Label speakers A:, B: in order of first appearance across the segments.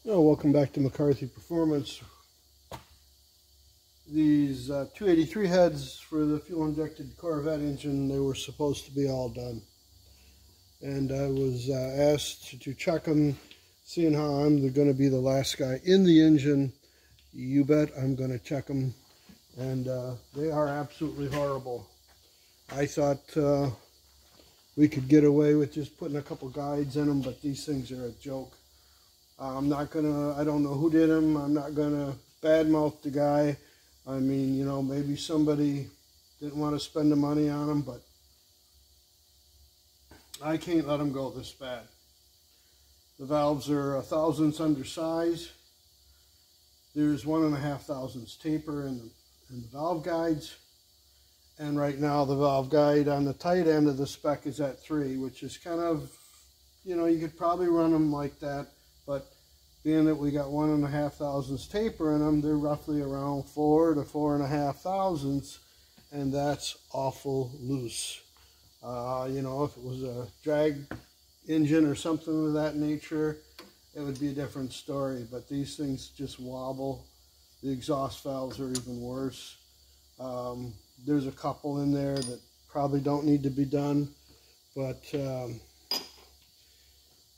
A: Oh, welcome back to McCarthy Performance. These 283 heads for the fuel-injected Corvette engine, they were supposed to be all done. And I was asked to check them, seeing how I'm going to be the last guy in the engine. You bet I'm going to check them. And they are absolutely horrible. I thought we could get away with just putting a couple guides in them, but these things are a joke. I don't know who did them. I'm not gonna badmouth the guy. I mean, you know, maybe somebody didn't want to spend the money on them, but I can't let them go this bad. The valves are 1/1000 undersize. There's 1.5 thousandths taper in the valve guides. And right now the valve guide on the tight end of the spec is at 3, which is kind of, you know, you could probably run them like that, but being that we got 1.5 thousandths taper in them, they're roughly around 4 to 4.5 thousandths, and that's awful loose. You know, if it was a drag engine or something of that nature, it would be a different story, but these things just wobble. The exhaust valves are even worse. There's a couple in there that probably don't need to be done, but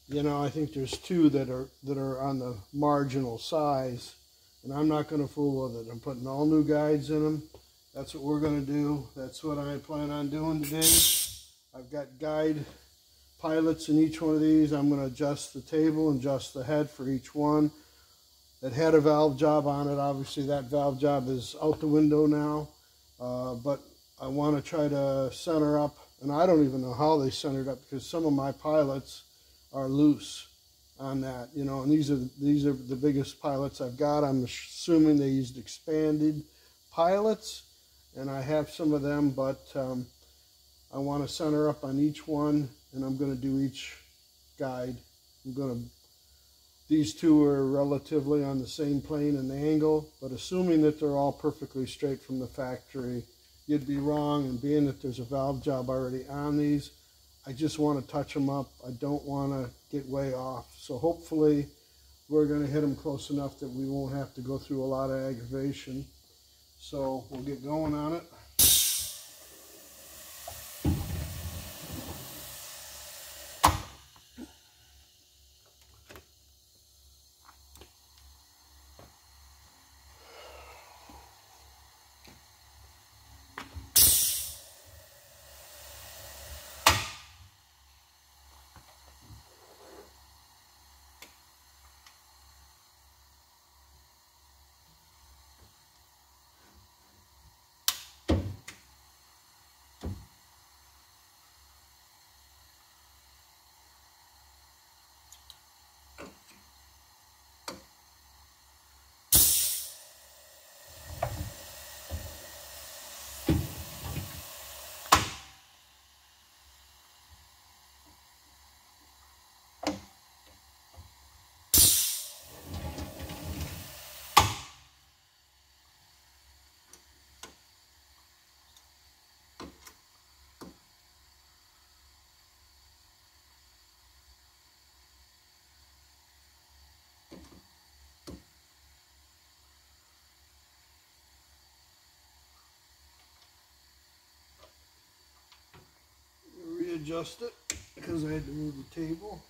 A: you know, I think there's 2 that are on the marginal size, and I'm not going to fool with it. I'm putting all new guides in them. That's what we're going to do. That's what I plan on doing today. I've got guide pilots in each one of these. I'm going to adjust the table and adjust the head for each one. That had a valve job on it. Obviously, that valve job is out the window now, but I want to try to center up, and I don't even know how they centered up because some of my pilots are loose on that, you know, and these are the biggest pilots I've got. I'm assuming they used expanded pilots, and I have some of them, but I want to center up on each one, and I'm going to do each guide. These 2 are relatively on the same plane in the angle, but assuming that they're all perfectly straight from the factory, you'd be wrong. And being that there's a valve job already on these, I just want to touch them up. I don't want to get way off. So hopefully we're going to hit them close enough that we won't have to go through a lot of aggravation. So we'll get going on it. Readjust it because I had to move the table.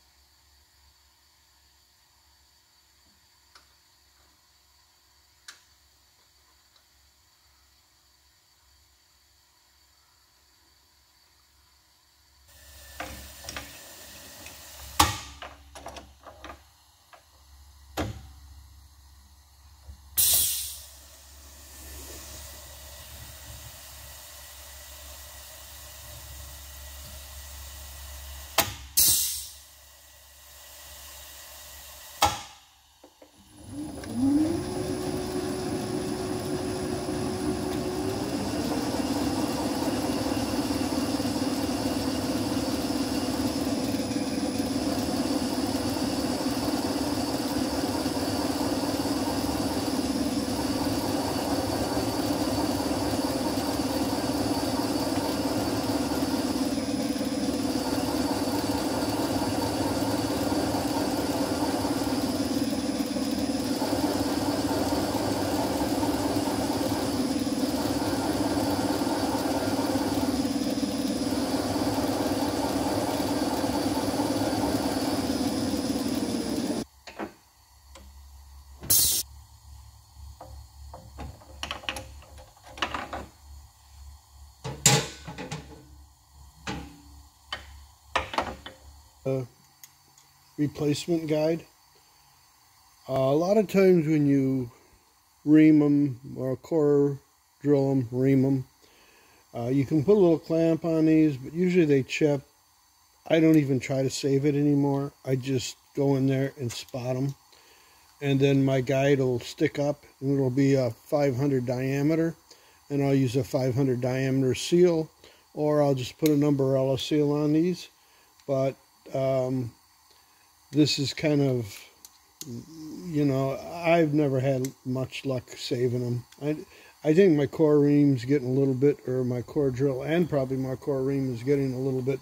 A: replacement guide. A lot of times when you ream them or core drill them, ream them, you can put a little clamp on these, but usually they chip. I don't even try to save it anymore. I just go in there and spot them, and then my guide will stick up, and it'll be a 500 diameter, and I'll use a 500 diameter seal, or I'll just put an umbrella seal on these. But this is kind of, you know, I've never had much luck saving them. I think my core ream's getting a little bit, or my core drill and probably my core ream is getting a little bit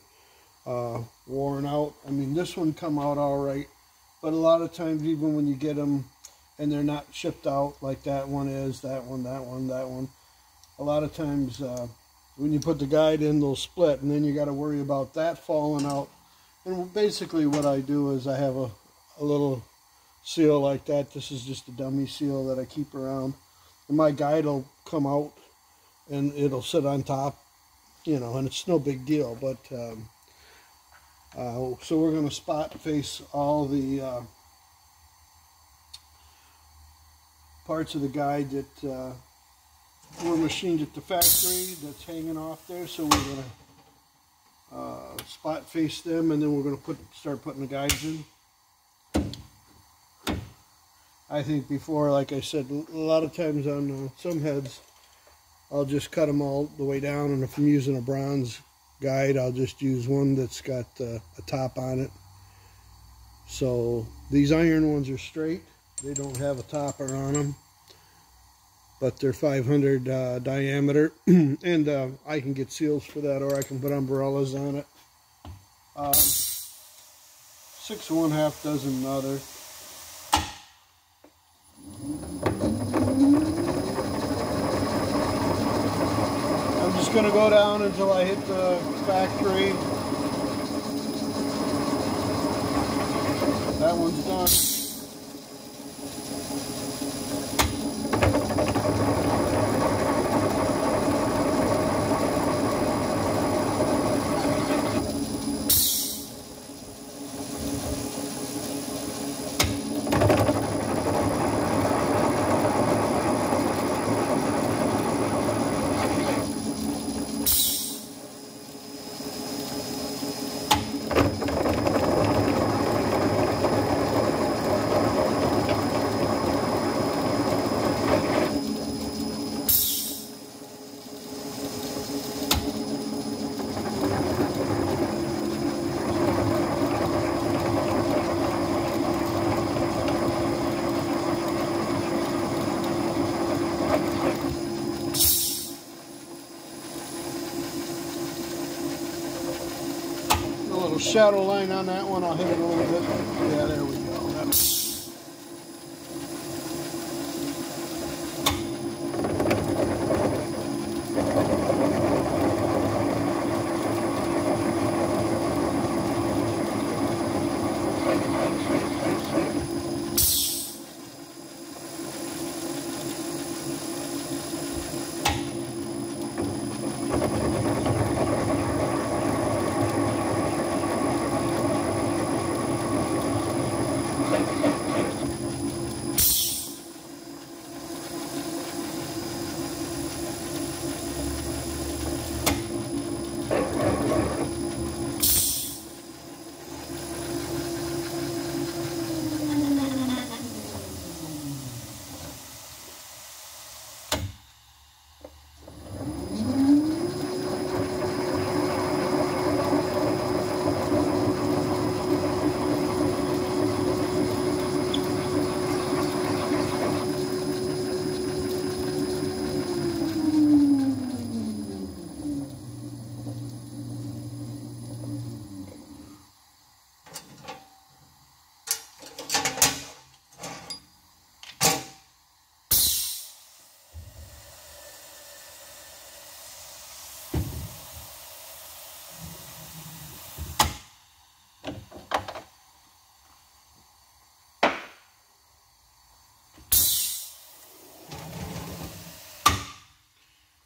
A: worn out. I mean, this one come out all right, but a lot of times even when you get them and they're not shipped out like that one is, that one, a lot of times when you put the guide in, they'll split, and then you got to worry about that falling out. And basically what I do is I have a little seal like that. This is just a dummy seal that I keep around, and my guide will come out and it'll sit on top, you know, and it's no big deal. But so we're going to spot face all the parts of the guide that were machined at the factory that's hanging off there. So we're going to spot face them, and then we're going to start putting the guides in. I think before, like I said, a lot of times on some heads, I'll just cut them all the way down, and if I'm using a bronze guide, I'll just use one that's got a top on it. So these iron ones are straight. They don't have a topper on them, but they're 500 diameter, and I can get seals for that, or I can put umbrellas on it. 6 1/2 dozen other. I'm just going to go down until I hit the factory. That one's done. Shadow line on that one, I'll hit it a little bit. Yeah, there we go.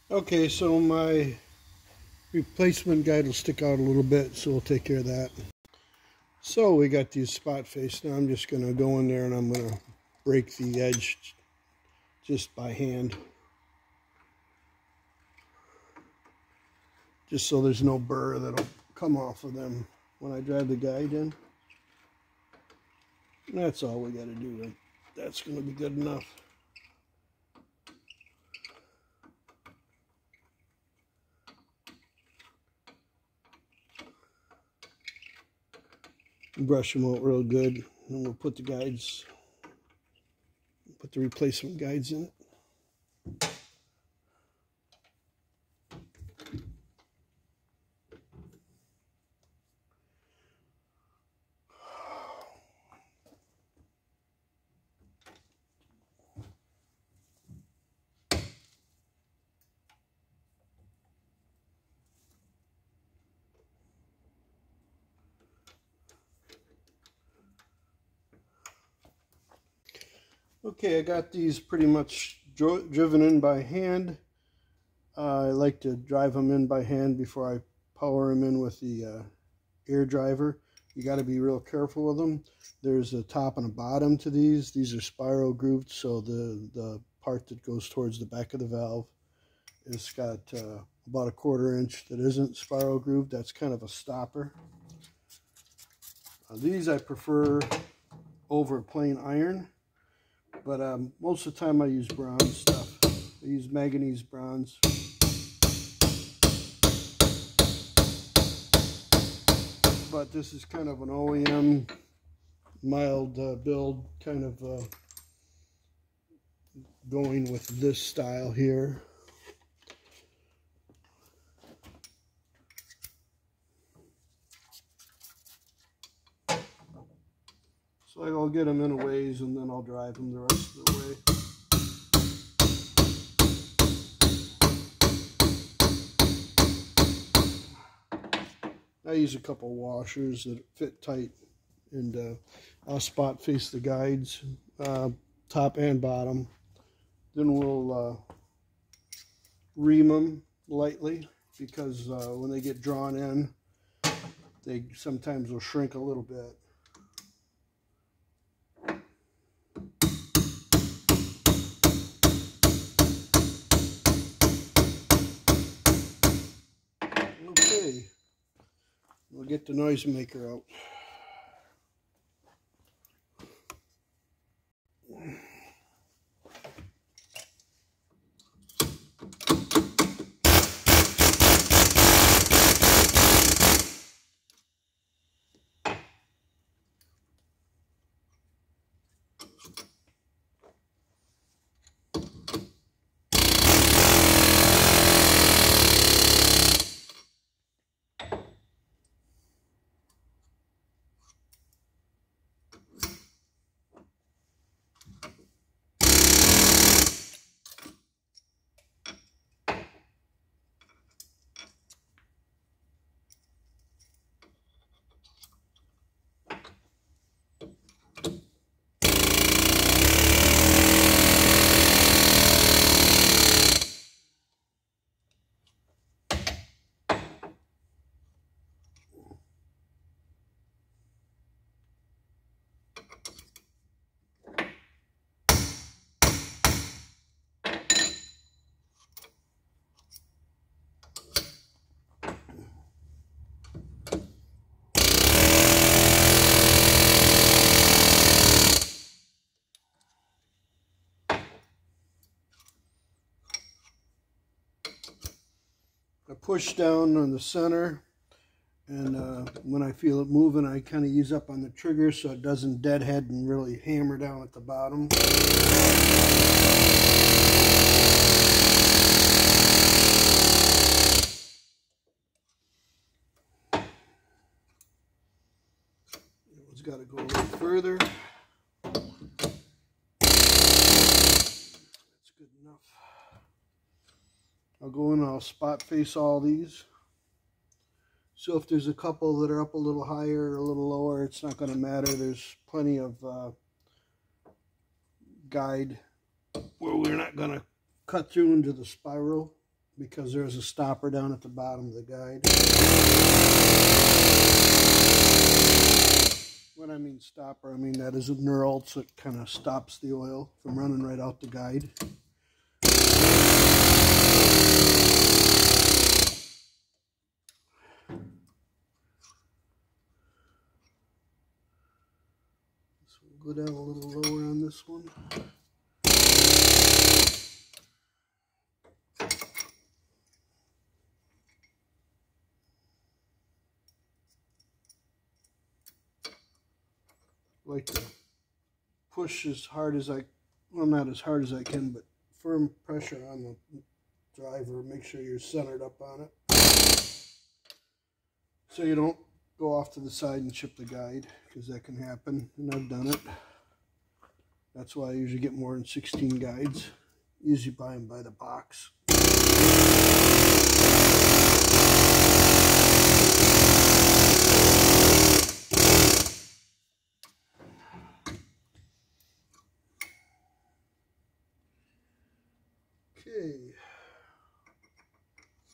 A: Okay, so my replacement guide will stick out a little bit, so we'll take care of that. So we got these spot face. Now I'm just going to go in there and I'm going to break the edge just by hand. Just so there's no burr that'll come off of them when I drive the guide in. And that's all we got to do. That's going to be good enough. Brush them out real good, and we'll put the guides, put the replacement guides in it. Okay, I got these pretty much driven in by hand. I like to drive them in by hand before I power them in with the air driver. You got to be real careful with them. There's a top and a bottom to these. These are spiral grooved, so the part that goes towards the back of the valve has got about a 1/4 inch that isn't spiral grooved. That's kind of a stopper. These I prefer over plain iron. But most of the time I use bronze stuff. I use manganese bronze. But this is kind of an OEM mild build, kind of going with this style here. So I'll get them in a ways and then I'll drive them the rest of the way. I use a couple washers that fit tight, and I'll spot face the guides, top and bottom. Then we'll ream them lightly, because when they get drawn in, they sometimes will shrink a little bit. Okay, we'll get the noisemaker out. I push down on the center, and when I feel it moving, I kind of ease up on the trigger so it doesn't deadhead and really hammer down at the bottom. It's got to go a little further. That's good enough. I'll go in and I'll spot face all these. So if there's a couple that are up a little higher or a little lower, it's not going to matter. There's plenty of guide where we're not going to cut through into the spiral, because there's a stopper down at the bottom of the guide. When I mean stopper, I mean that is a knurl, so it kind of stops the oil from running right out the guide. So we'll go down a little lower on this one. Like to push as hard as well, not as hard as I can, but firm pressure on the driver. Make sure you're centered up on it, so you don't go off to the side and chip the guide, because that can happen, and I've done it. That's why I usually get more than 16 guides. Usually buy them by the box. Okay,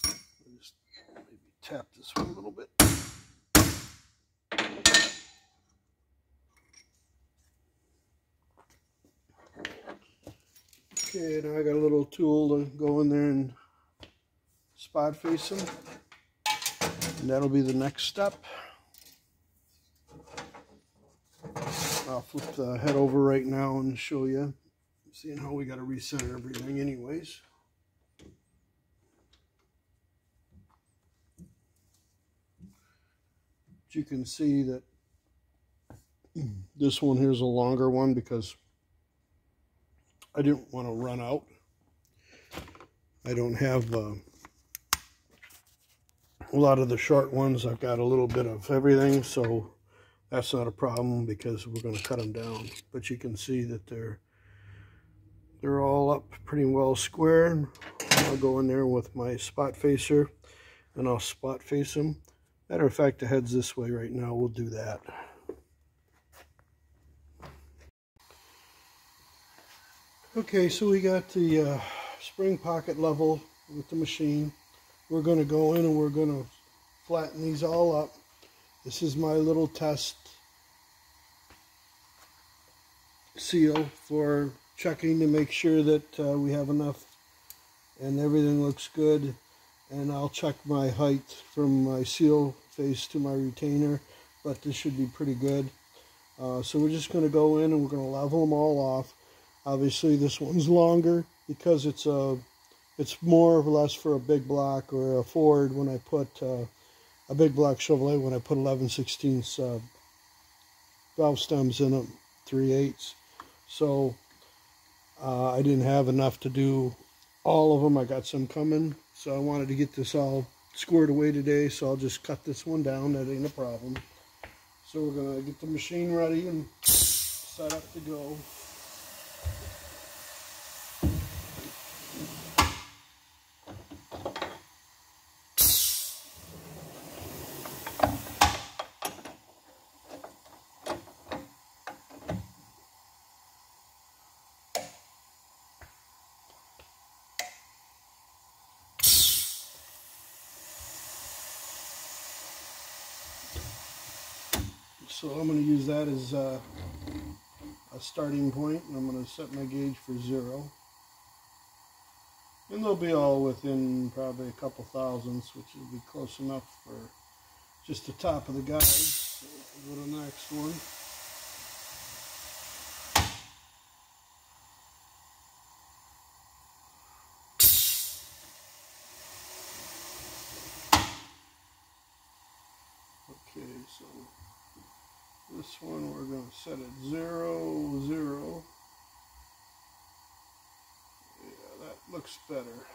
A: I'll just maybe tap this one a little bit. Okay, now I got a little tool to go in there and spot face them, and that'll be the next step. I'll flip the head over right now and show you, seeing how we got to recenter everything anyways. But you can see that this one here is a longer one because I didn't want to run out. I don't have a lot of the short ones. I've got a little bit of everything, so that's not a problem because we're going to cut them down. But you can see that they're all up pretty well square. I'll go in there with my spot facer and I'll spot face them. Matter of fact, the head's this way right now. We'll do that. Okay, so we got the spring pocket level with the machine. We're going to go in and we're going to flatten these all up. This is my little test seal for checking to make sure that we have enough and everything looks good. And I'll check my height from my seal face to my retainer, but this should be pretty good. So we're just going to go in and we're going to level them all off. Obviously this one's longer because it's more or less for a big block or a Ford when I put a big block Chevrolet when I put 11/16 valve stems in them, 3/8. So I didn't have enough to do all of them. I got some coming, so I wanted to get this all squared away today, so I'll just cut this one down. That ain't a problem. So we're going to get the machine ready and set up to go. So I'm going to use that as a starting point, and I'm going to set my gauge for 0. And they'll be all within probably a couple thousandths, which will be close enough for just the top of the guide. So we'll go to the next one. Okay, so this one we're going to set at 0, 0. Yeah, that looks better.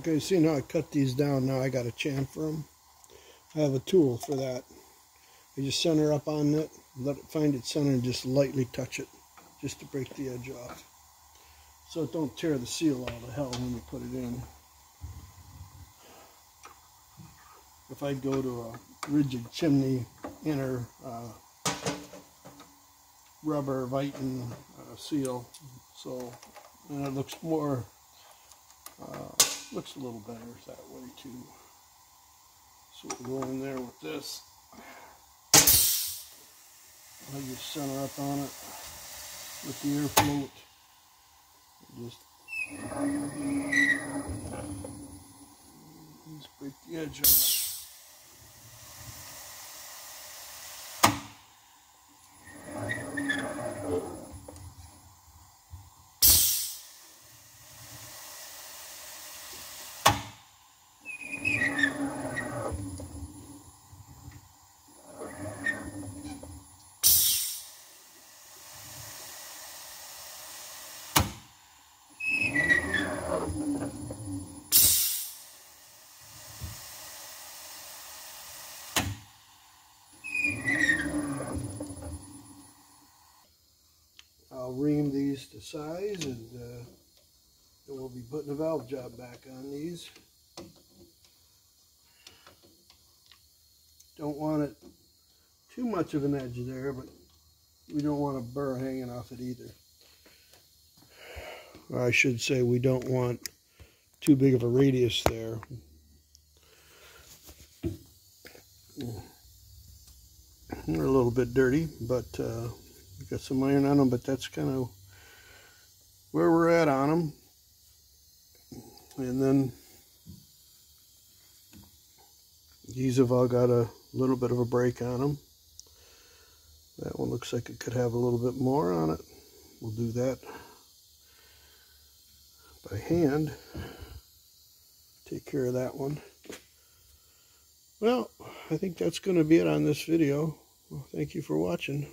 A: Okay, see now I cut these down. Now I got to chamfer them. I have a tool for that. I just center up on it, let it find its center, and just lightly touch it, just to break the edge off, so it don't tear the seal all to hell when you put it in. If I go to a rigid chimney inner rubber Viton seal, so and it looks more, looks a little better that way too. So we'll go in there with this. I just center up on it with the air float. Just break the edge off. I'll ream these to size, and then we'll be putting a valve job back on these. Don't want it too much of an edge there, but we don't want a burr hanging off it either. Or I should say, we don't want too big of a radius there. They're a little bit dirty, but we've got some iron on them, but that's kind of where we're at on them. And then these have all got a little bit of a break on them. That one looks like it could have a little bit more on it. We'll do that by hand. Take care of that one. Well, I think that's going to be it on this video. Well, thank you for watching.